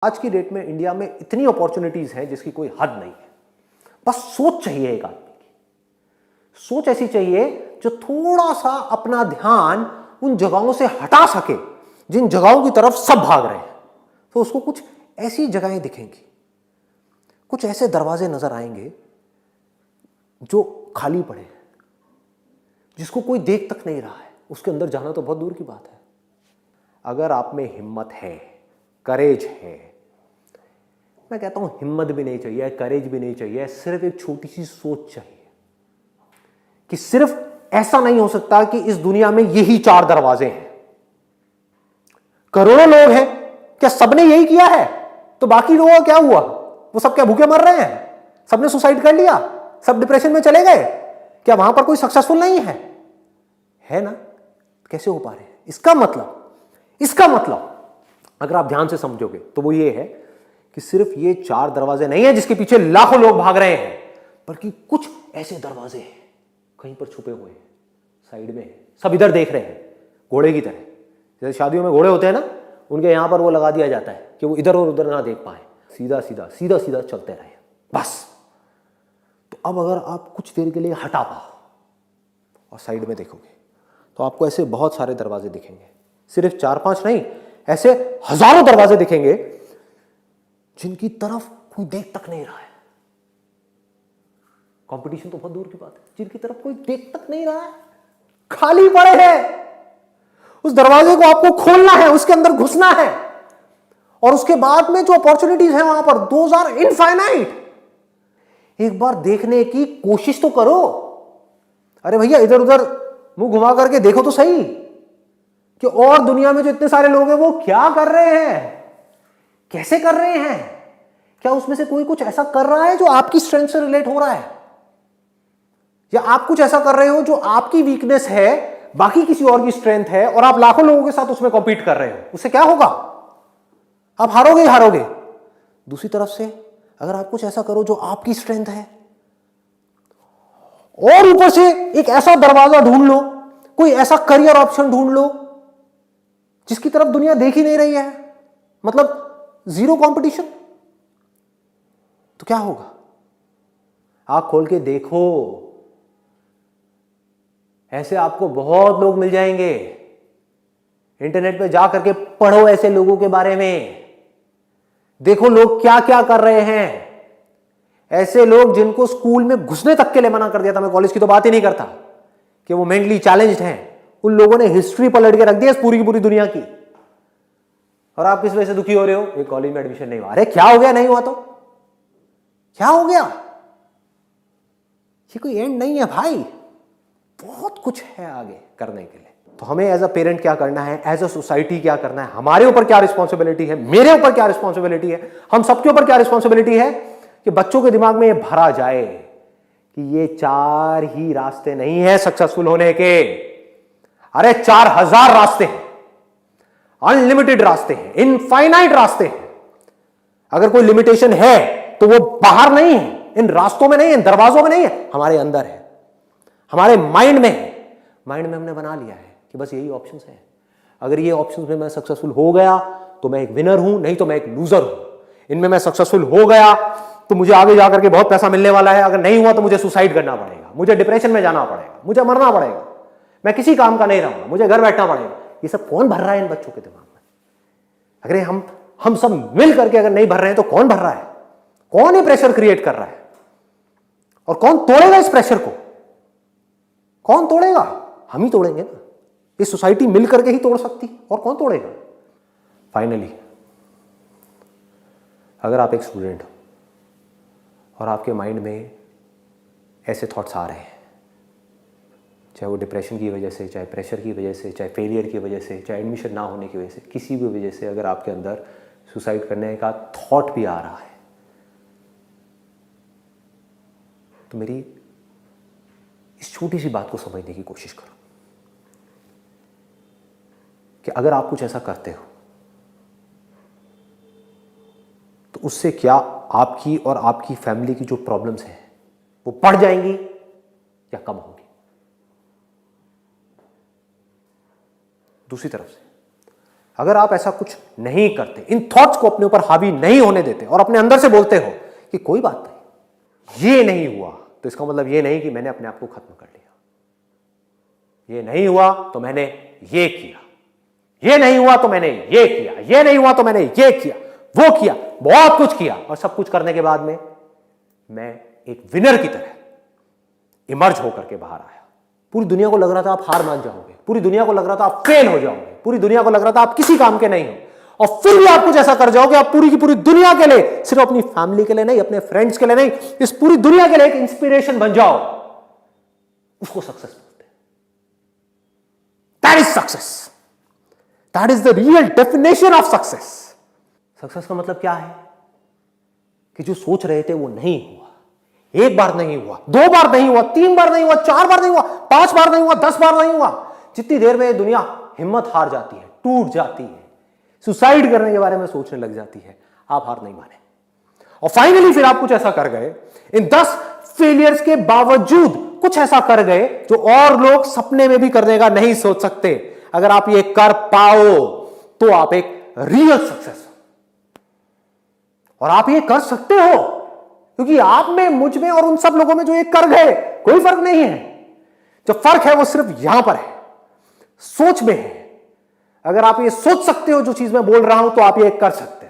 आज की डेट में इंडिया में इतनी अपॉर्चुनिटीज हैं जिसकी कोई हद नहीं है। बस सोच चाहिए एक आदमी की। सोच ऐसी चाहिए जो थोड़ा सा अपना ध्यान उन जगहों से हटा सके जिन जगहों की तरफ सब भाग रहे हैं। तो उसको कुछ ऐसी जगहें दिखेंगी, कुछ ऐसे दरवाजे नजर आएंगे जो खाली पड़े हैं, जिसको कोई देख तक नहीं रहा है। उसके अंदर जाना तो बहुत दूर की बात है। अगर आप में हिम्मत है, करेज है, मैं कहता हूं हिम्मत भी नहीं चाहिए, करेज भी नहीं चाहिए, सिर्फ एक छोटी सी सोच चाहिए कि सिर्फ ऐसा नहीं हो सकता कि इस दुनिया में यही 4 दरवाजे हैं। करोड़ों लोग हैं, क्या सबने यही किया है? तो बाकी लोगों का क्या हुआ? वो सब क्या भूखे मर रहे हैं? सबने सुसाइड कर लिया? सब डिप्रेशन में चले गए? क्या वहां पर कोई सक्सेसफुल नहीं है? है ना? कैसे हो पा रहे हैं? इसका मतलब अगर आप ध्यान से समझोगे तो वो ये है कि सिर्फ ये 4 दरवाजे नहीं है जिसके पीछे लाखों लोग भाग रहे हैं, बल्कि कुछ ऐसे दरवाजे हैं कहीं पर छुपे हुए हैं, साइड में हैं, सब इधर देख रहे हैं, घोड़े की तरह। जैसे शादियों में घोड़े होते हैं ना, उनके यहां पर वो लगा दिया जाता है कि वो इधर और उधर ना देख पाए, सीधा सीधा सीधा सीधा चलते रहे बस। तो अब अगर आप कुछ देर के लिए हटा पाओ और साइड में देखोगे तो आपको ऐसे बहुत सारे दरवाजे दिखेंगे। सिर्फ 4-5 नहीं, ऐसे हजारों दरवाजे दिखेंगे जिनकी तरफ कोई देख तक नहीं रहा है। कंपटीशन तो बहुत दूर की बात है, जिनकी तरफ कोई देख तक नहीं रहा है, खाली पड़े हैं। उस दरवाजे को आपको खोलना है, उसके अंदर घुसना है, और उसके बाद में जो अपॉर्चुनिटीज हैं वहां पर, दोज आर इनफाइनाइट। एक बार देखने की कोशिश तो करो। अरे भैया, इधर उधर मुंह घुमा करके देखो तो सही कि और दुनिया में जो इतने सारे लोग हैं वो क्या कर रहे हैं, कैसे कर रहे हैं। क्या उसमें से कोई कुछ ऐसा कर रहा है जो आपकी स्ट्रेंथ से रिलेट हो रहा है, या आप कुछ ऐसा कर रहे हो जो आपकी वीकनेस है, बाकी किसी और की स्ट्रेंथ है, और आप लाखों लोगों के साथ उसमें कॉम्पीट कर रहे हो? उससे क्या होगा? आप हारोगे ही हारोगे। दूसरी तरफ से अगर आप कुछ ऐसा करो जो आपकी स्ट्रेंथ है, और ऊपर से एक ऐसा दरवाजा ढूंढ लो, कोई ऐसा करियर ऑप्शन ढूंढ लो जिसकी तरफ दुनिया देख ही नहीं रही है, मतलब जीरो कंपटीशन, तो क्या होगा? आंख खोल के देखो, ऐसे आपको बहुत लोग मिल जाएंगे। इंटरनेट पे जा करके पढ़ो ऐसे लोगों के बारे में, देखो लोग क्या क्या कर रहे हैं। ऐसे लोग जिनको स्कूल में घुसने तक के लिए मना कर दिया था, मैं कॉलेज की तो बात ही नहीं करता, कि वो मेंटली चैलेंज्ड हैं, उन लोगों ने हिस्ट्री पलट के रख दी पूरी की पूरी दुनिया की। और आप किस वजह से दुखी हो रहे हो? ये कॉलेज में एडमिशन नहीं हुआ। अरे क्या हो गया? नहीं हुआ तो क्या हो गया? ये कोई एंड नहीं है भाई, बहुत कुछ है आगे करने के लिए। तो हमें एज अ पेरेंट क्या करना है, एज अ सोसाइटी क्या करना है, हमारे ऊपर क्या रिस्पॉन्सिबिलिटी है, मेरे ऊपर क्या रिस्पॉन्सिबिलिटी है, हम सबके ऊपर क्या रिस्पॉन्सिबिलिटी है कि बच्चों के दिमाग में ये भरा जाए कि ये 4 ही रास्ते नहीं है सक्सेसफुल होने के। अरे 4000 रास्ते हैं, अनलिमिटेड रास्ते हैं, इनफाइनाइट रास्ते हैं। अगर कोई लिमिटेशन है तो वो बाहर नहीं है, इन रास्तों में नहीं है, इन दरवाजों में नहीं है, हमारे अंदर है, हमारे माइंड में है। माइंड में हमने बना लिया है कि बस यही ऑप्शंस है। अगर ये ऑप्शंस में मैं सक्सेसफुल हो गया तो मैं एक विनर हूं, नहीं तो मैं एक लूजर हूं। इनमें मैं सक्सेसफुल हो गया तो मुझे आगे जाकर के बहुत पैसा मिलने वाला है, अगर नहीं हुआ तो मुझे सुसाइड करना पड़ेगा, मुझे डिप्रेशन में जाना पड़ेगा, मुझे मरना पड़ेगा, मैं किसी काम का नहीं रहूंगा, मुझे घर बैठना पड़ेगा। ये सब कौन भर रहा है इन बच्चों के दिमाग में? अगर हम सब मिल करके अगर नहीं भर रहे हैं तो कौन भर रहा है? कौन ये प्रेशर क्रिएट कर रहा है? और कौन तोड़ेगा इस प्रेशर को? कौन तोड़ेगा? हम ही तोड़ेंगे ना। ये सोसाइटी मिल करके ही तोड़ सकती, और कौन तोड़ेगा? फाइनली, अगर आप एक स्टूडेंट हो और आपके माइंड में ऐसे थॉट्स आ रहे हैं, चाहे वो डिप्रेशन की वजह से, चाहे प्रेशर की वजह से, चाहे फेलियर की वजह से, चाहे एडमिशन ना होने की वजह से, किसी भी वजह से अगर आपके अंदर सुसाइड करने का थॉट भी आ रहा है, तो मेरी इस छोटी सी बात को समझने की कोशिश करो कि अगर आप कुछ ऐसा करते हो तो उससे क्या आपकी और आपकी फैमिली की जो प्रॉब्लम्स हैं वो बढ़ जाएंगी या कम होंगी? दूसरी तरफ से अगर आप ऐसा कुछ नहीं करते, इन थॉट्स को अपने ऊपर हावी नहीं होने देते और अपने अंदर से बोलते हो कि कोई बात नहीं, ये नहीं हुआ तो इसका मतलब ये नहीं कि मैंने अपने आप को खत्म कर लिया, ये नहीं हुआ तो मैंने ये किया, ये नहीं हुआ तो मैंने ये किया, ये नहीं हुआ तो मैंने ये किया, वो किया, बहुत कुछ किया, और सब कुछ करने के बाद में मैं एक विनर की तरह इमर्ज होकर के बाहर आया। पूरी दुनिया को लग रहा था आप हार मान जाओगे, पूरी दुनिया को लग रहा था आप फेल हो जाओगे, पूरी दुनिया को लग रहा था आप किसी काम के नहीं हो, और फिर भी आप कुछ ऐसा कर जाओगे, आप पूरी की पूरी दुनिया के लिए, सिर्फ अपनी फैमिली के लिए नहीं, अपने फ्रेंड्स के लिए नहीं, इस पूरी दुनिया के लिए एक इंस्पिरेशन बन जाओ। उसको सक्सेस बोलते हैं। That is success, that is the real definition of success. Success का मतलब क्या है कि जो सोच रहे थे वो नहीं हुआ, एक बार नहीं हुआ, 2 बार नहीं हुआ, 3 बार नहीं हुआ, 4 बार नहीं हुआ, 5 बार नहीं हुआ, 10 बार नहीं हुआ। जितनी देर में दुनिया हिम्मत हार जाती है, टूट जाती है, सुसाइड करने के बारे में सोचने लग जाती है, आप हार नहीं माने, और फाइनली फिर आप कुछ ऐसा कर गए, इन 10 फेलियर्स के बावजूद कुछ ऐसा कर गए जो और लोग सपने में भी करने का नहीं सोच सकते। अगर आप ये कर पाओ तो आप एक रियल सक्सेस, और आप ये कर सकते हो क्योंकि आप में, मुझ में और उन सब लोगों में जो ये कर गए, कोई फर्क नहीं है। जो फर्क है वो सिर्फ यहां पर है, सोच में है। अगर आप ये सोच सकते हो जो चीज मैं बोल रहा हूं तो आप ये कर सकते हैं।